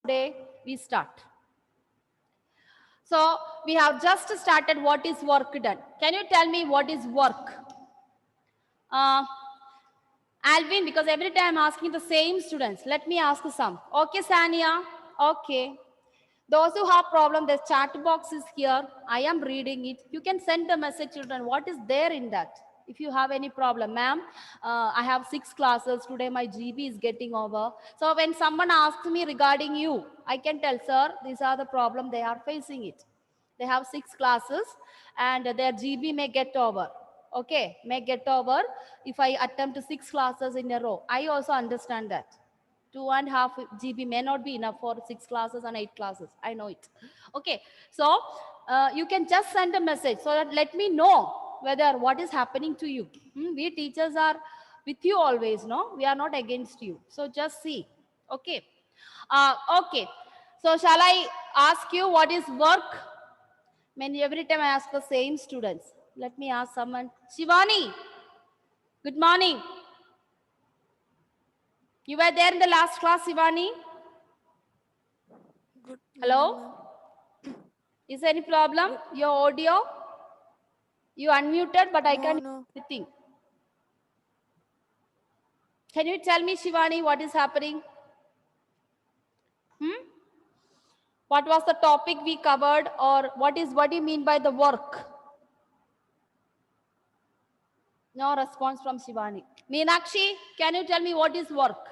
Today we start. So we have just started what is work done. Can you tell me what is work? Alvin, because every time I'm asking the same students, let me ask some. Okay, Sania. Okay. Those who have problem, the chat box is here. I am reading it. You can send a message, children. What is there in that? If you have any problem, ma'am, I have 6 classes today. My GB is getting over. So when someone asks me regarding you, I can tell, sir, these are the problem they are facing it. They have 6 classes and their GB may get over. Okay, may get over if I attempt 6 classes in a row. I also understand that. 2.5 GB may not be enough for 6 classes and 8 classes. I know it. Okay, so you can just send a message so that let me know whether what is happening to you. We teachers are with you always, no? We are not against you. So just see. Okay. Okay. So shall I ask you what is work? Every time I ask the same students. Let me ask someone. Shivani, good morning. You were there in the last class, Shivani? Good morning, Hello? ma'am. Is there any problem? Your audio? You unmuted, but I can't No. hear anything. Can you tell me, Shivani, what is happening? What was the topic we covered, or what do you mean by the work? No response from Shivani. Meenakshi, can you tell me what is work?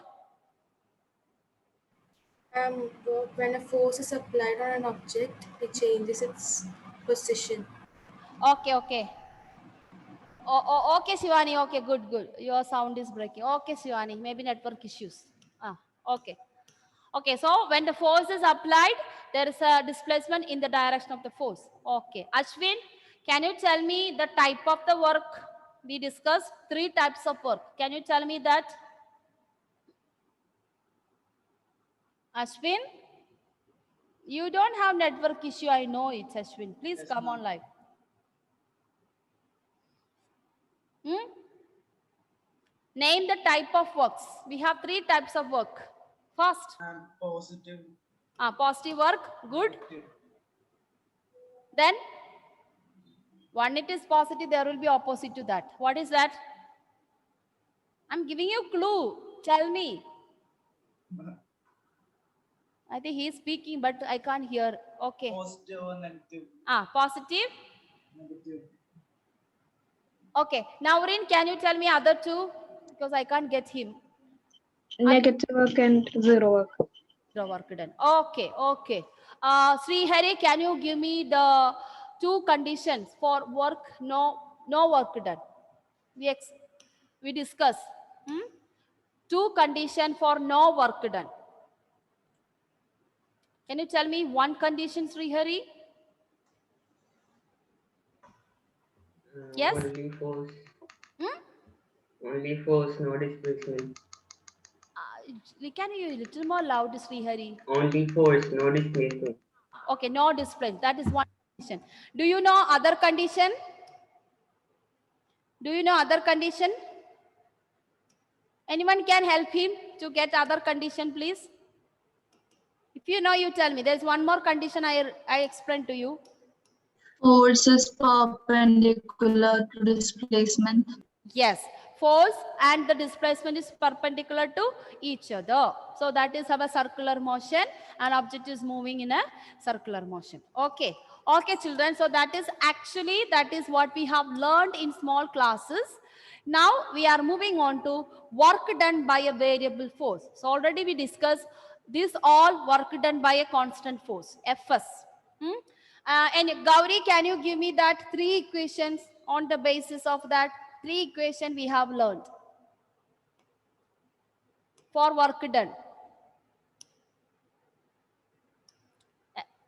Work when a force is applied on an object, it changes its position. Okay. Okay, Shivani. Okay, good. Your sound is breaking. Okay, Shivani. Maybe network issues. Okay. Okay, so when the force is applied, there is a displacement in the direction of the force. Okay. Ashwin, can you tell me the type of the work? We discussed 3 types of work. Can you tell me that? Ashwin, you don't have network issue. I know it, Ashwin. Please Yes, come ma'am. on live. Name the type of works. We have 3 types of work. First, And positive. positive work. Good. Negative. Then, one it is positive, there will be opposite to that. What is that? I'm giving you clue. Tell me. I think he is speaking, but I can't hear. Okay. Positive or negative. Positive. Negative. Okay. Naurin, can you tell me other 2? Because I can't get him. Negative work and zero work. Zero work done. Okay. Sri Hari, can you give me the 2 conditions for work, no work done? We discuss. 2 condition for no work done. Can you tell me one condition, Sri Hari? Yes? Only force. Only force, no displacement. Can you a little more loud, Sri Hari? Only force, no displacement. Okay, no displacement. That is one condition. Do you know other condition? Do you know other condition? Anyone can help him to get other condition, please? If you know, you tell me. There's one more condition I explained to you. Force is perpendicular to displacement. Yes, force and the displacement is perpendicular to each other. So that is our circular motion, and object is moving in a circular motion. Okay, children. So that is what we have learned in small classes. Now we are moving on to work done by a variable force. So already we discussed this all work done by a constant force, Fs. And Gauri, can you give me that 3 equations on the basis of that 3 equation we have learned for work done?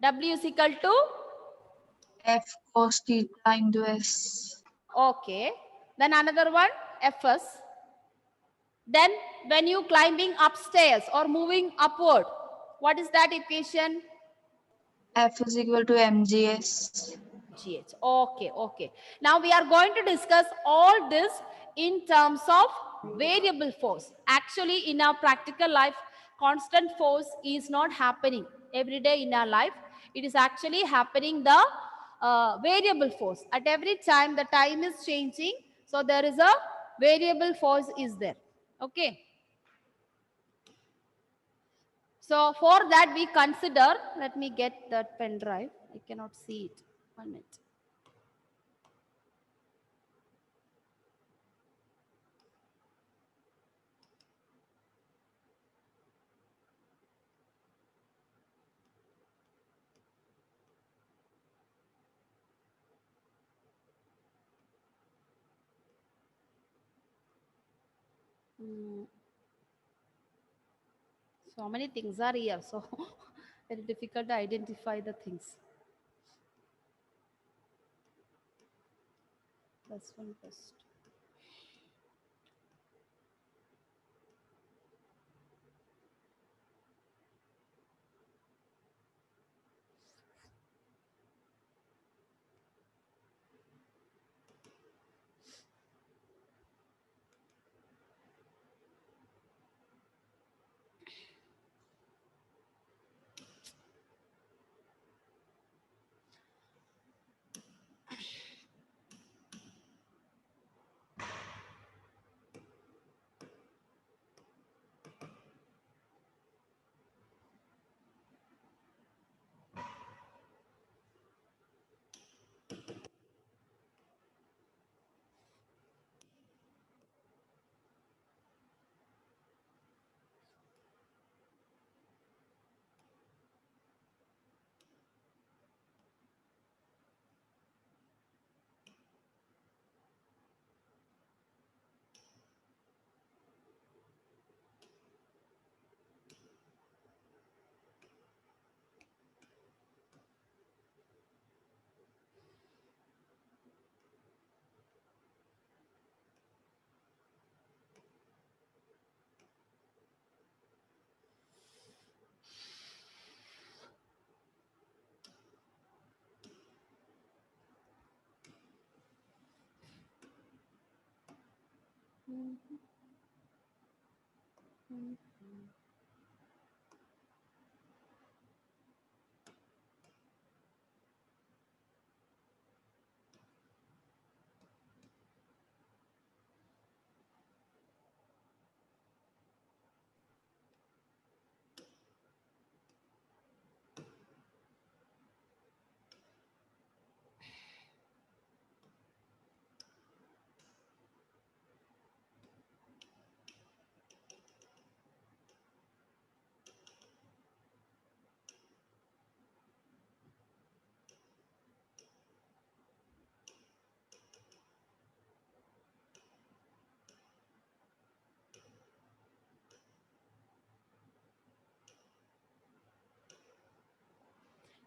W is equal to? F cos theta into S. Okay. Then another one, Fs. Then when you climbing upstairs or moving upward, what is that equation? F is equal to mgs. GH. Okay. Now we are going to discuss all this in terms of variable force. Actually, in our practical life, constant force is not happening every day in our life. It is actually happening the variable force. At every time the time is changing, so there is a variable force is there. Okay. So for that we consider, let me get that pen drive. I cannot see it. 1 minute. So many things are here, so very difficult to identify the things. Plus one first.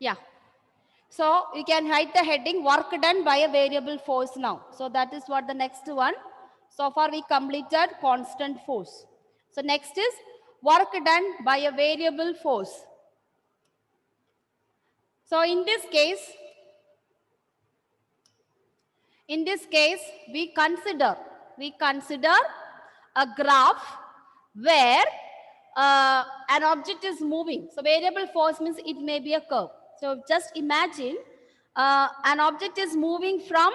Yeah. So you can write the heading work done by a variable force now. So that is what the next one. So far we completed constant force. So next is work done by a variable force. So in this case, we consider a graph where an object is moving. So variable force means it may be a curve. So just imagine an object is moving from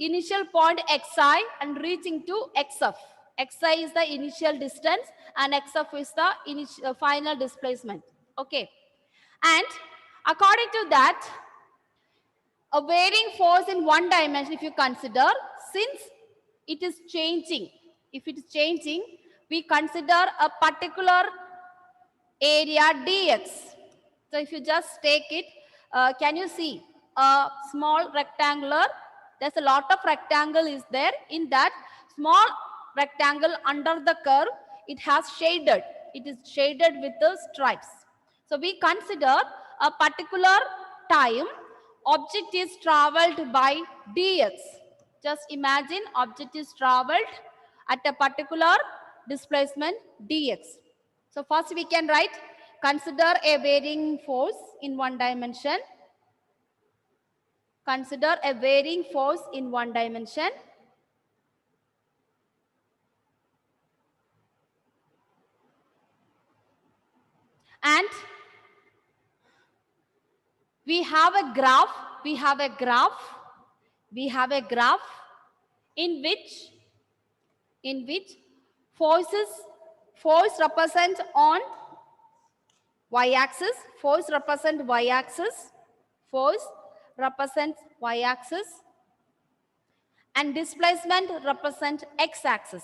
initial point xi and reaching to xf. Xi is the initial distance and xf is the final displacement. Okay. And according to that, a varying force in one dimension, if you consider, since it is changing, we consider a particular area dx. So if you just take it, can you see a small rectangular? There's a lot of rectangle is there. In that small rectangle under the curve, it has shaded. It is shaded with the stripes. So we consider a particular time object is traveled by dx. Just imagine object is traveled at a particular displacement dx. So first we can write, consider a varying force in one dimension. Consider a varying force in one dimension. And we have a graph, we have a graph in which force represent on y-axis, force represent y-axis, force represents y-axis, and displacement represent x-axis,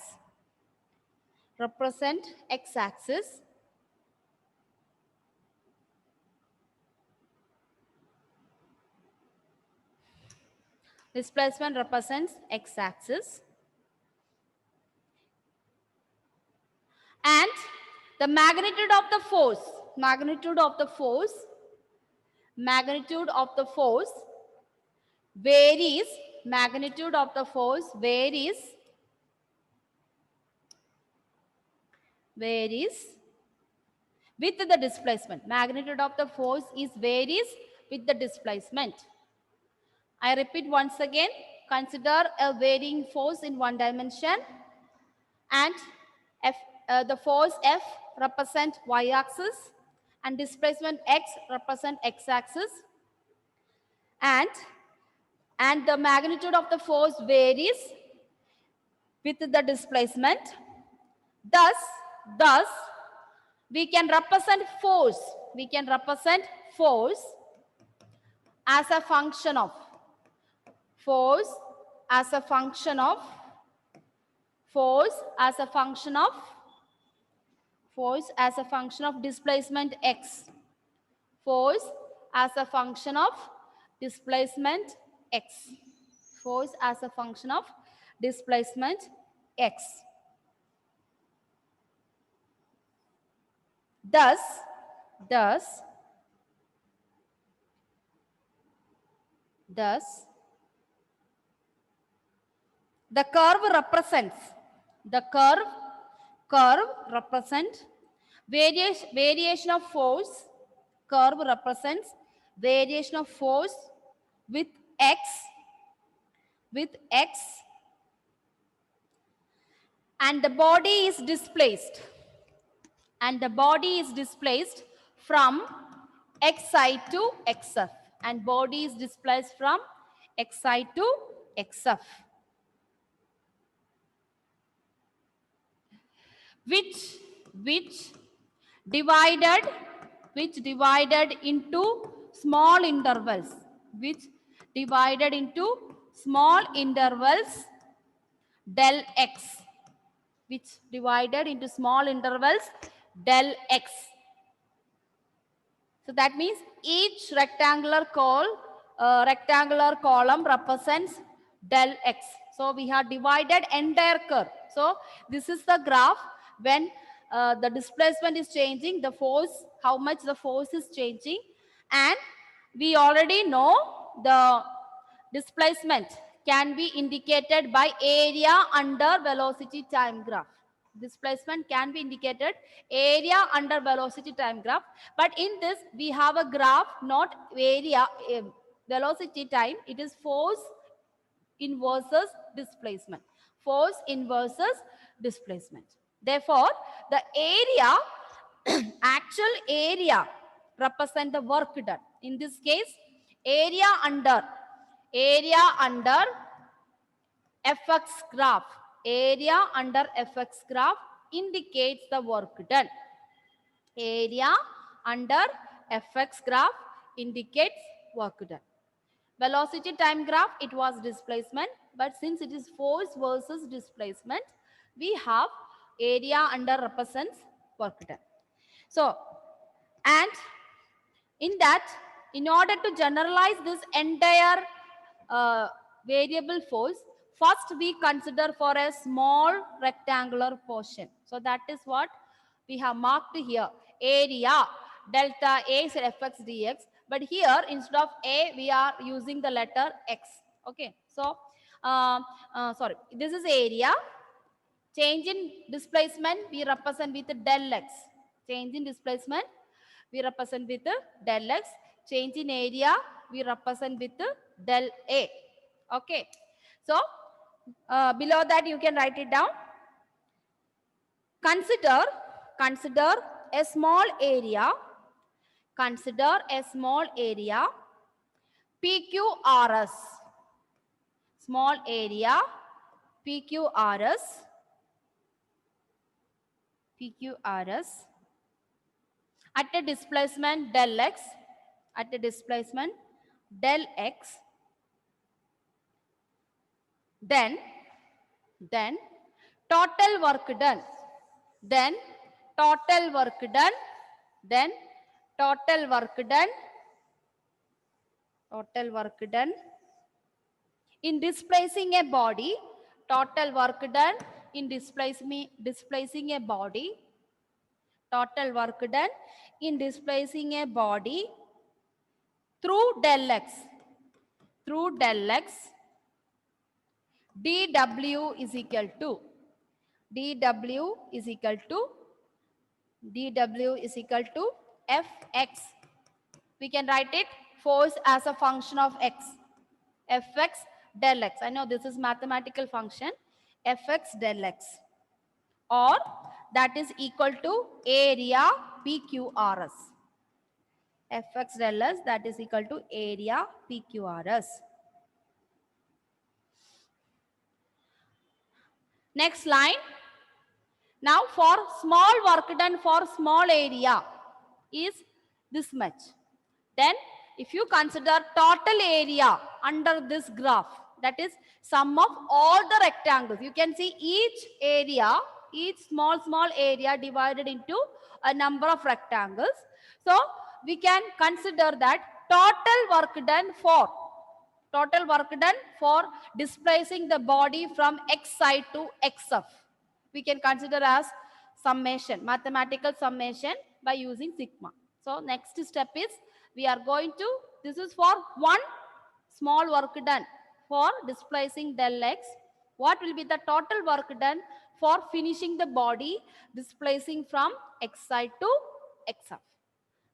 displacement represents x-axis, and the magnitude of the force varies with the displacement. Magnitude of the force varies with the displacement. I repeat once again, consider a varying force in one dimension, and the force F represent y-axis and displacement x represent x-axis, and the magnitude of the force varies with the displacement. Thus we can represent force as a function of displacement x, Thus, the curve represents variation of force. Curve represents variation of force with x, and the body is displaced from xi to xf, which divided into small intervals, del x, del x. So that means each rectangular column represents del x. So we have divided entire curve. So this is the graph when the displacement is changing, the force, how much the force is changing, and we already know the displacement can be indicated by area under velocity time graph. Displacement can be indicated area under velocity time graph, but in this we have a graph, not area, velocity time. It is force inversus displacement. Therefore, the area, actual area represent the work done. In this case, area under fx graph, indicates the work done. Area under fx graph indicates work done. Velocity time graph, it was displacement, but since it is force versus displacement, we have area under represents work done. So, and in that, in order to generalize this entire variable force, first we consider for a small rectangular portion. So that is what we have marked here. Area delta A is fx dx, but here instead of A we are using the letter x. Okay, so sorry, this is area. Change in displacement we represent with del x. Change in displacement we represent with del x. Change in area we represent with del A. Okay, so below that you can write it down. Consider a small area Consider a small area PQRS. Small area PQRS. PQRS at a displacement del x. At a displacement del x. Then total work done. Then total work done. Then total work done. Total work done. In displacing a body, total work done in displacing a body. Total work done in displacing a body through del x. Through del x. dW is equal to Fx. We can write it force as a function of x. Fx del x. I know this is mathematical function. Fx del x. Or that is equal to area PQRS. Fx del x, that is equal to area PQRS. Next line. Now for small work done for small area is this much. Then if you consider total area under this graph, that is sum of all the rectangles. You can see each area, each small area divided into a number of rectangles. So we can consider that total work done for displacing the body from x side to xf. We can consider as summation, mathematical summation by using sigma. So next step is we are going to, this is for one small work done for displacing del x. What will be the total work done for finishing the body displacing from x side to xf?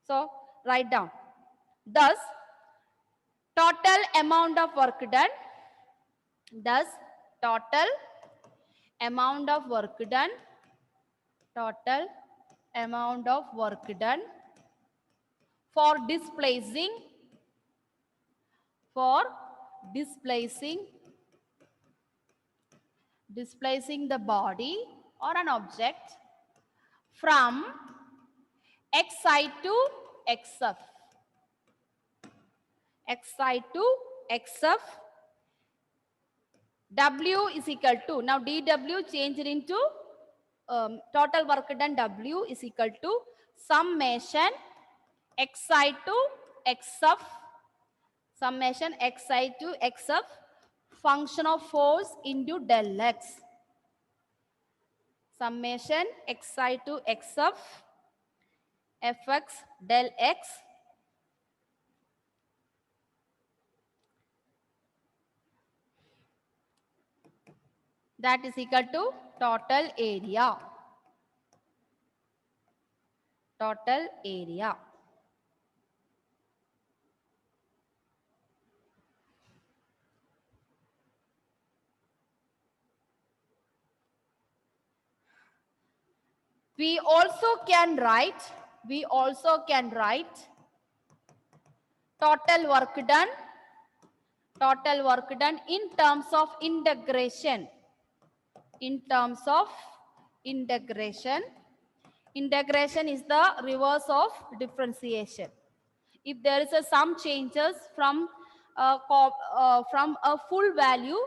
So write down. Thus, total amount of work done. Thus, total amount of work done. Total amount of work done for displacing the body or an object from x side to xf. X side to xf. W is equal to, now dW changed into total work done, W is equal to summation x side to xf. Summation x side to xf function of force into del x. Summation x side to xf Fx del x that is equal to total area. Total area. We also can write total work done in terms of integration. In terms of integration. Integration is the reverse of differentiation. If there is some changes from a full value,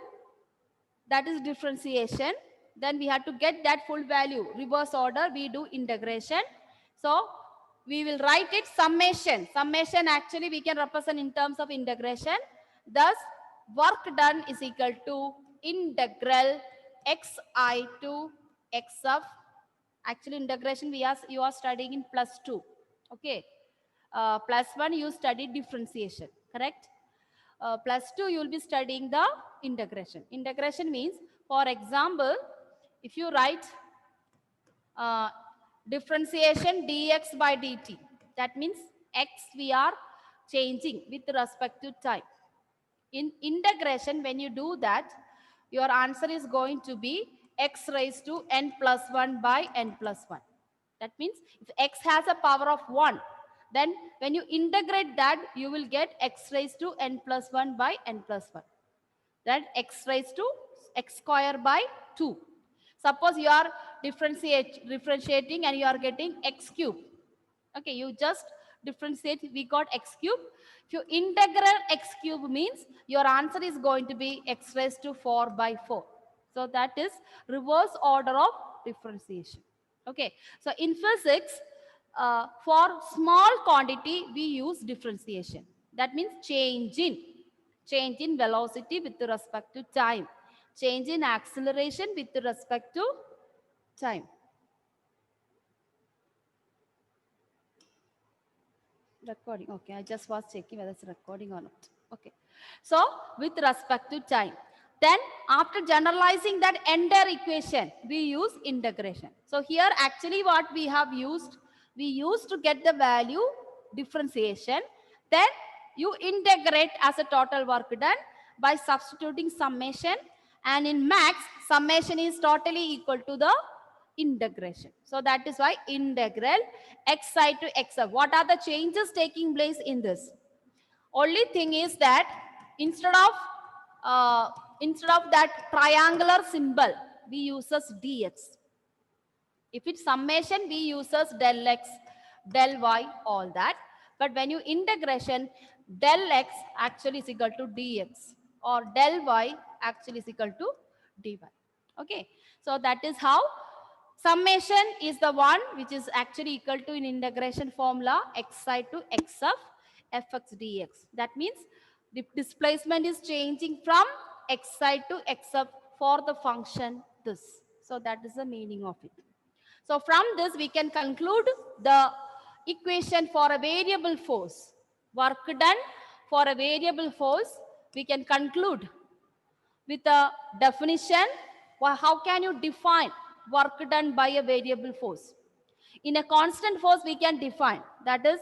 that is differentiation, then we have to get that full value. Reverse order, we do integration. So we will write it summation. Summation actually we can represent in terms of integration. Thus, work done is equal to integral xi to xf. Actually, integration you are studying in +2. Okay. +1 you studied differentiation, correct? +2 you will be studying the integration. Integration means, for example, if you write differentiation dx by dt, that means x we are changing with respect to time. In integration, when you do that, your answer is going to be x raised to n plus 1 by n plus 1. That means if x has a power of 1, Then when you integrate that, you will get x raised to n plus 1 by n plus 1. That x raised to x square by 2. Suppose you are differentiating and you are getting x cube. Okay, you just differentiate, we got x cube. If you integral x cube means your answer is going to be x raised to 4 by 4. So that is reverse order of differentiation. Okay, so in physics, for small quantity, we use differentiation. That means change in velocity with respect to time, change in acceleration with respect to time. Recording. Okay, I just was checking whether it's recording or not. Okay, so with respect to time, then after generalizing that entire equation, we use integration. So here actually what we have used, we used to get the value differentiation, then you integrate as a total work done by substituting summation, and in max summation is totally equal to the integration. So that is why integral xi to xf. What are the changes taking place in this? Only thing is that instead of that triangular symbol, we uses dx. If it's summation, we uses del x, del y, all that. But when you integration, del x actually is equal to dx, or del y actually is equal to dy. Okay, so that is how summation is the one which is actually equal to in integration formula xi to xf fx dx. That means the displacement is changing from xi to xf for the function this. So that is the meaning of it. So from this we can conclude the equation for a variable force. Work done for a variable force, we can conclude with a definition. How can you define work done by a variable force? In a constant force, we can define, that is,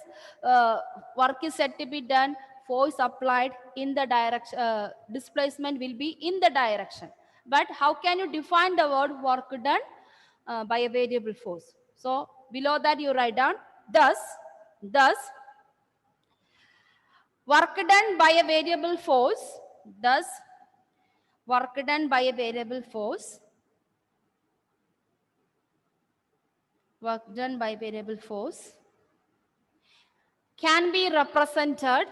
work is said to be done, force applied in the direction, displacement will be in the direction. But how can you define the word work done by a variable force? So below that you write down, thus, work done by a variable force, thus, work done by a variable force, work done by variable force can be represented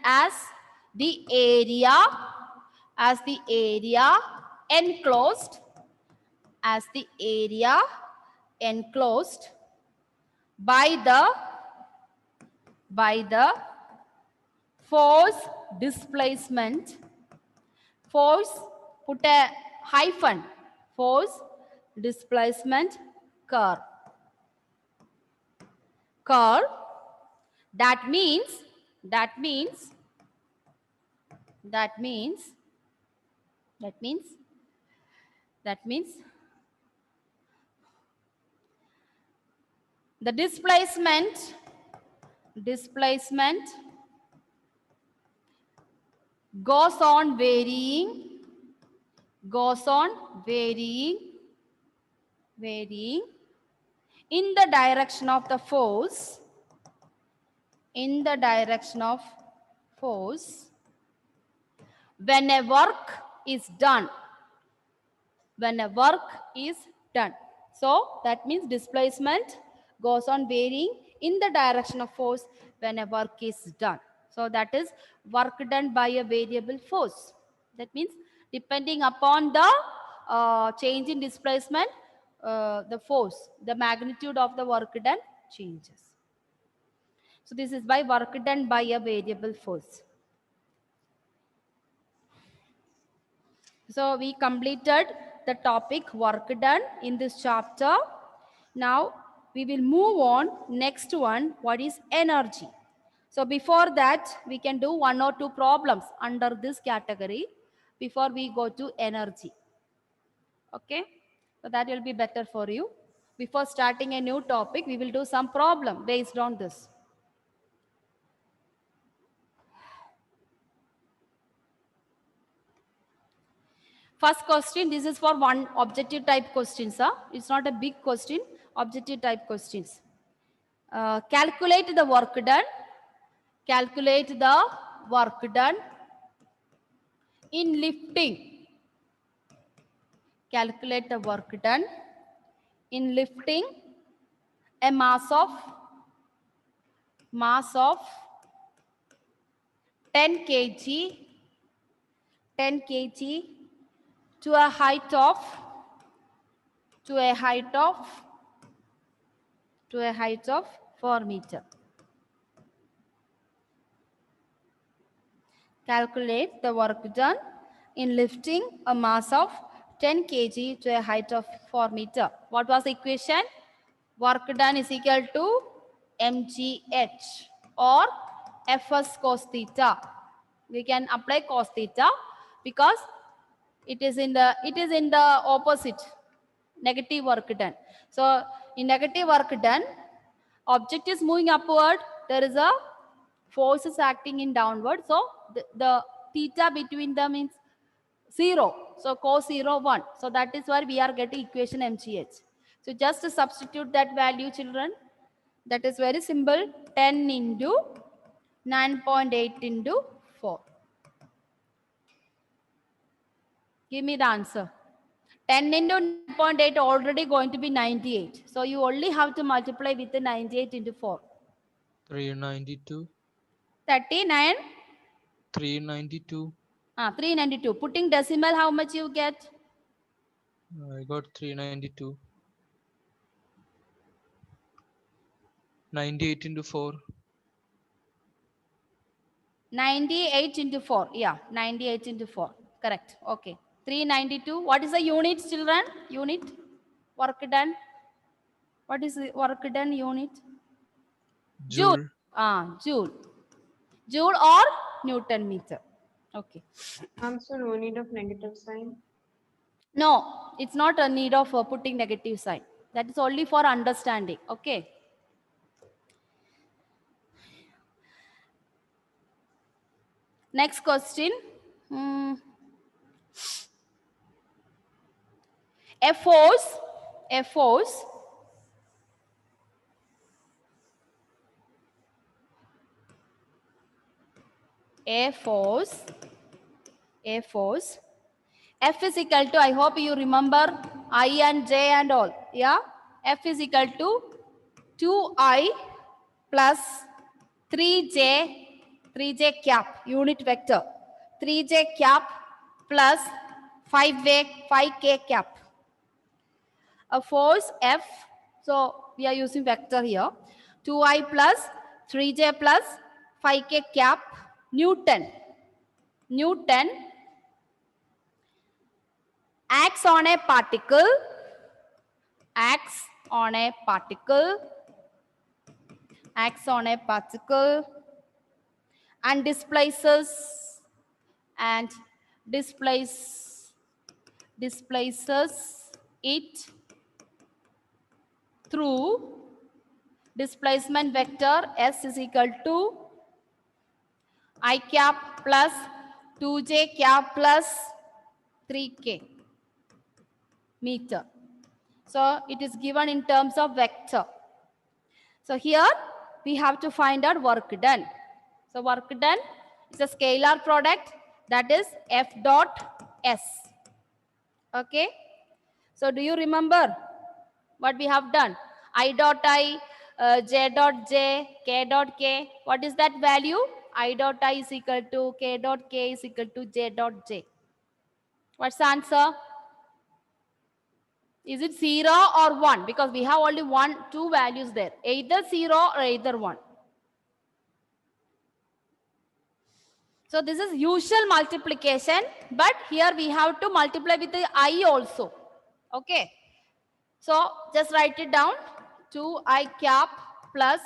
as the area enclosed by the force displacement, force, put a hyphen, force displacement curve. That means the displacement goes on varying in the direction of the force, when a work is done. So that means displacement goes on varying in the direction of force when a work is done. So that is work done by a variable force. That means depending upon the change in displacement, the force, the magnitude of the work done changes. So this is by work done by a variable force. So we completed the topic work done in this chapter. Now we will move on. Next one, what is energy? So before that, we can do 1 or 2 problems under this category before we go to energy. Okay, so that will be better for you. Before starting a new topic, we will do some problem based on this. First question, this is for one objective type questions. It's not a big question, objective type questions. Calculate the work done. Calculate the work done in lifting. Calculate the work done in lifting a mass of 10 kg 10 kg to a height of 4 meter. Calculate the work done in lifting a mass of 10 kg to a height of 4 meter. What was the equation? Work done is equal to mgh or fs cos theta. We can apply cos theta because it is in the opposite, negative work done. So in negative work done, object is moving upward, there is a force is acting in downward, so the theta between them is 0, so cos 0 1, so that is why we are getting equation mgh. So just to substitute that value, children, that is very simple. 10 into 9.8 into 4. Give me the answer. 10 into 9.8 already going to be 98. So you only have to multiply with the 98 into 4. 392. 39. 392. 392. Putting decimal, how much you get? I got 392. 98 into 4. 98 into 4. Yeah, 98 into 4. Correct. Okay. 392. What is the unit, children? Unit? Work done. What is the work done unit? Joule. Joule. Joule or Newton meter. Okay. Also, no need of negative sign. No, it's not a need of putting negative sign. That is only for understanding. Okay. Next question. A force F is equal to, I hope you remember I and J and all. Yeah. F is equal to 2I plus 3J cap, unit vector. 3J cap plus 5K cap. A force F, so we are using vector here. 2I plus 3J plus 5K cap, Newton acts on a particle and displaces it through displacement vector S is equal to I cap plus 2J cap plus 3K meter. So it is given in terms of vector. So here we have to find out work done. So work done is a scalar product, that is F dot S. Okay. So do you remember what we have done? I dot I, J dot J, K dot K. What is that value? I dot I is equal to K dot K is equal to J dot J. What's the answer? Is it 0 or 1? Because we have only two values there. Either 0 or either 1. So this is usual multiplication, but here we have to multiply with the I also. Okay. So just write it down. 2I cap plus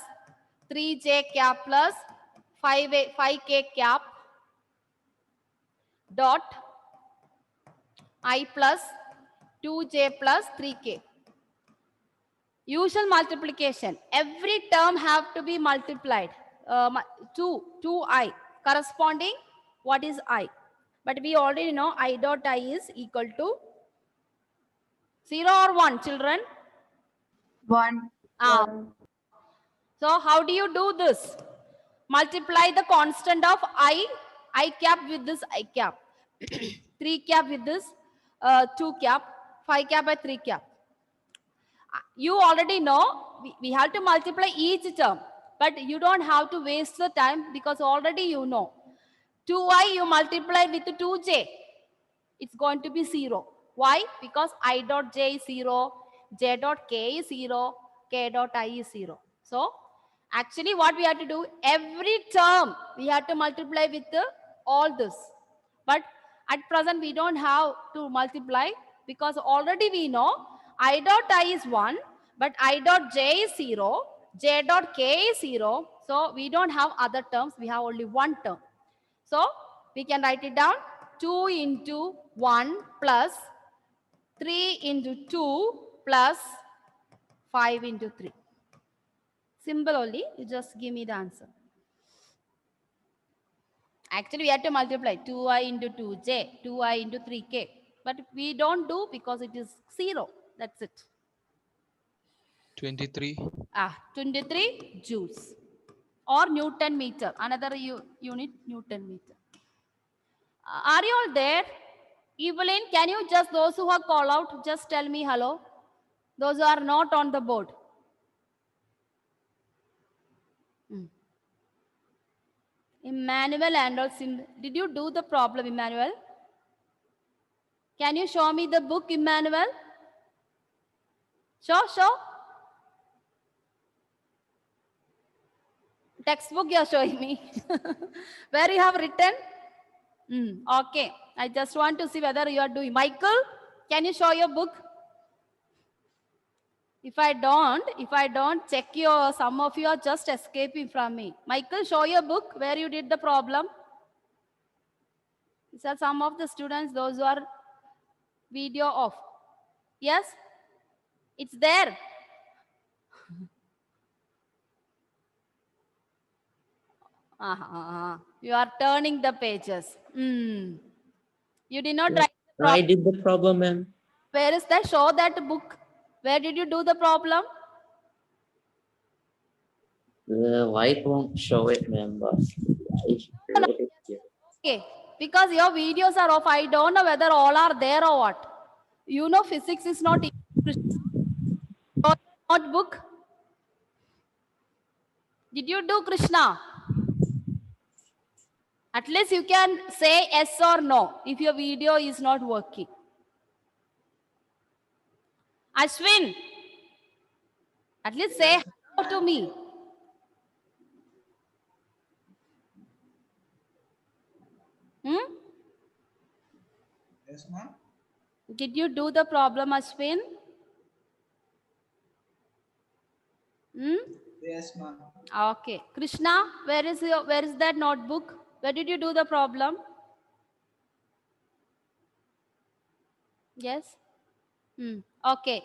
3J cap plus 5K cap dot I plus 2J plus 3K. Usual multiplication. Every term have to be multiplied. 2I corresponding what is I. But we already know I dot I is equal to 0 or 1, children. 1. Ah, so how do you do this? Multiply the constant of I cap with this I cap. 3 cap with this 2 cap, 5 cap by 3 cap. You already know we have to multiply each term, but you don't have to waste the time because already you know. 2I you multiply with 2j, it's going to be 0. Why? Because I dot j is 0, j dot k is 0, k dot I is 0. So actually what we have to do, every term we have to multiply with all this. But at present we don't have to multiply because already we know I dot I is 1, but I dot j is 0, j dot k is 0. So we don't have other terms, we have only one term. So we can write it down 2 into 1 plus 3 into 2 plus 5 into 3. Simple only, you just give me the answer. Actually, we have to multiply 2I into 2j, 2I into 3k. But we don't do because it is 0. That's it. 23. 23 joules or Newton meter. Another unit, Newton meter. Are you all there? Evelyn, can you just, those who have called out, just tell me hello. Those who are not on the board. Emmanuel and also, did you do the problem, Emmanuel? Can you show me the book, Emmanuel? Show. Textbook you are showing me. Where you have written? Okay. I just want to see whether you are doing. Michael, can you show your book? If I don't check your, some of you are just escaping from me. Michael, show your book where you did the problem. These are some of the students, those who are video off. Yes? It's there. You are turning the pages. You did not write the I problem. did the problem, ma'am. Where is that? Show that book. Where did you do the problem? The white won't show it, ma'am, but I wrote it here. Okay. Because your videos are off. I don't know whether all are there or what. You know physics is not notebook. Did you do, Krishna? At least you can say yes or no if your video is not working. Ashwin, at least say hello to me. Yes, ma'am. Did you do the problem, Ashwin? Yes, ma'am. Okay. Krishna, where is that notebook? Where did you do the problem? Yes. Okay.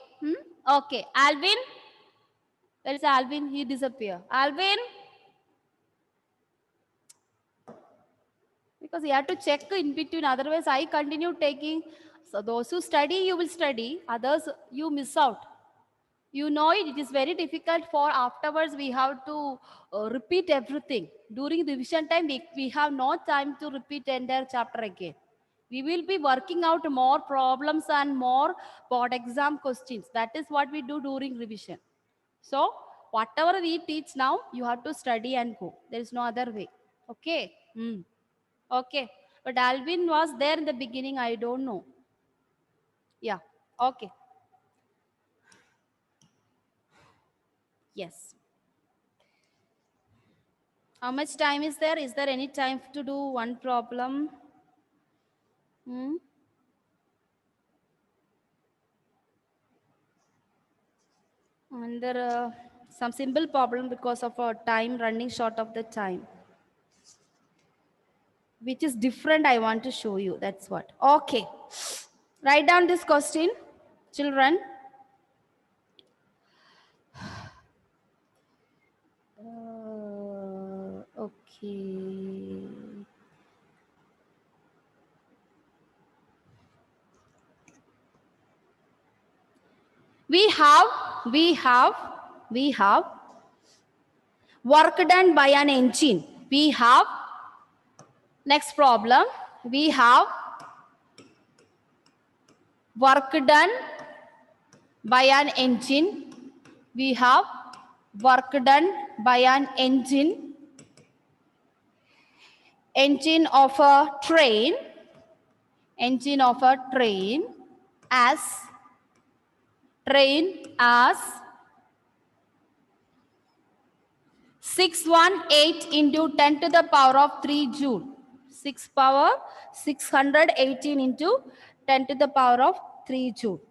Okay. Alvin? Where is Alvin? He disappeared. Alvin? Because you have to check in between. Otherwise, I continue taking. So those who study, you will study. Others, you miss out. You know it. It is very difficult for afterwards. We have to repeat everything. During revision time, we have no time to repeat the entire chapter again. We will be working out more problems and more board exam questions. That is what we do during revision. So whatever we teach now, you have to study and go. There is no other way. Okay. Okay. But Alvin was there in the beginning. I don't know. Yeah. Okay. Yes. How much time is there? Is there any time to do one problem? And there some simple problem because of our time running short of the time. Which is different, I want to show you. That's what. Okay. Write down this question, children. Okay. We have work done by an engine. We have, next problem, we have work done by an engine. We have work done by an engine of a train, as 618 into 10 to the power of 3 joule. 618 into 10 to the power of 3 joule.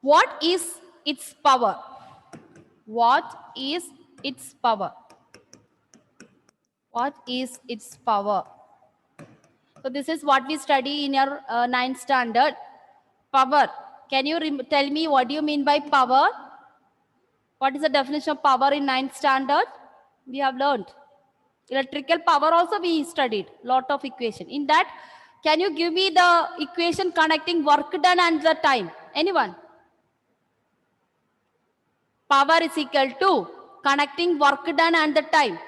What is its power? What is its power? What is its power? So this is what we study in your 9th standard. Power. Can you tell me what do you mean by power? What is the definition of power in 9th standard? We have learned. Electrical power also we studied. Lot of equation. In that, can you give me the equation connecting work done and the time? Anyone? Power is equal to connecting work done and the time.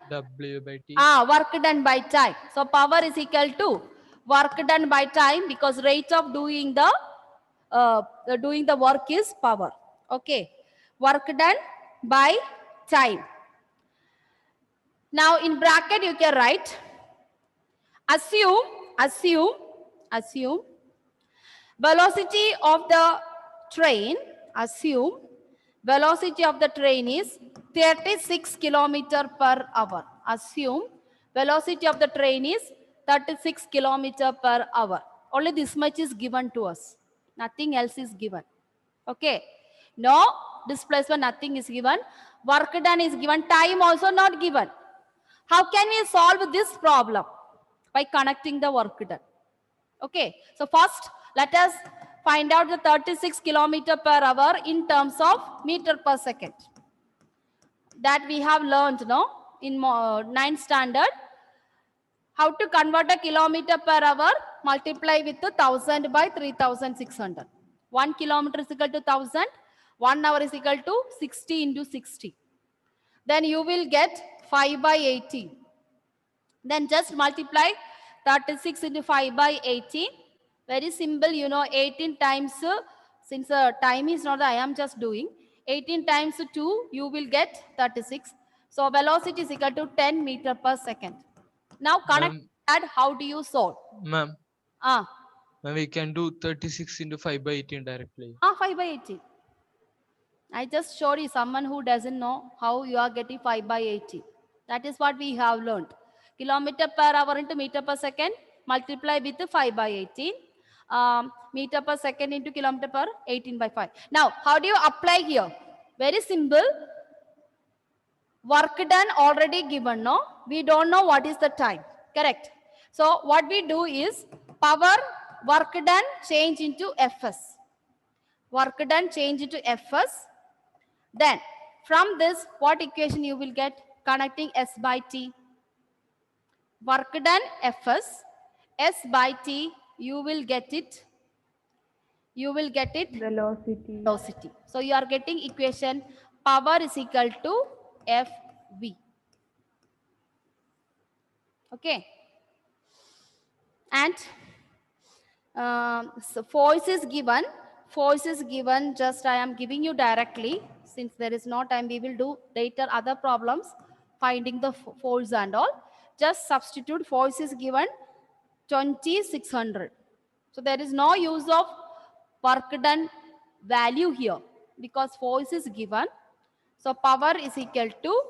W by T. Work done by time. So power is equal to work done by time, because rate of doing the work is power. Okay. Work done by time. Now in bracket you can write, assume velocity of the train, velocity of the train is 36 kilometer per hour. Assume velocity of the train is 36 kilometer per hour. Only this much is given to us. Nothing else is given. Okay. No displacement, nothing is given. Work done is given. Time also not given. How can we solve this problem? By connecting the work done. Okay. So first, let us find out the 36 kilometer per hour in terms of meter per second. That we have learned, no, in 9th standard. How to convert a kilometer per hour, multiply with 1000 by 3600. 1 kilometer is equal to 1000. 1 hour is equal to 60 into 60. Then you will get 5 by 18. Then just multiply 36 into 5 by 18. Very simple, you know, 18 times, since time is not, I am just doing. 18 times 2, you will get 36. So velocity is equal to 10 meter per second. Now connect that, how do you solve? Ma'am. We can do 36 into 5 by 18 directly. 5 by 18. I just showed you someone who doesn't know how you are getting 5 by 18. That is what we have learned. Kilometer per hour into meter per second, multiply with 5 by 18. Meter per second into kilometer per 18 by 5. Now, how do you apply here? Very simple. Work done already given, no? We don't know what is the time. Correct. So, what we do is power, work done, change into Fs. Work done, change into Fs. Then, from this, what equation you will get? Connecting S by T. Work done, Fs. S by T, you will get it. You will get it. Velocity. So, you are getting equation power is equal to Fv. Okay. And so force is given. Force is given. Just I am giving you directly. Since there is no time, we will do later other problems, finding the force and all. Just substitute force is given 2600. So there is no use of work done value here because force is given. So power is equal to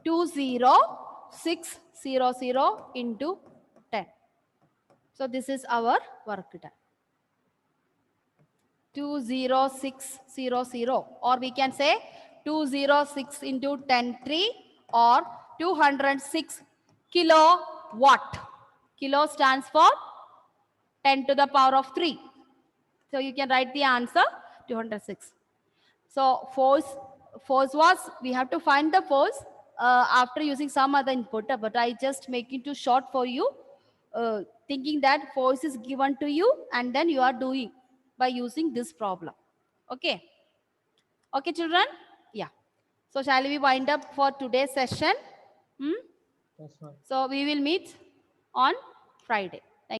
20600 into 10. So this is our work done. 20600, or we can say 206 into 10(3) or 206 kilowatt. Kilo stands for 10 to the power of 3. So you can write the answer 206. So force was, we have to find the force. after using some other input, but I just make it too short for you, thinking that force is given to you and then you are doing by using this problem. Okay. Okay, children? Yeah. So shall we wind up for today's session? Yes, ma'am. So we will meet on Friday.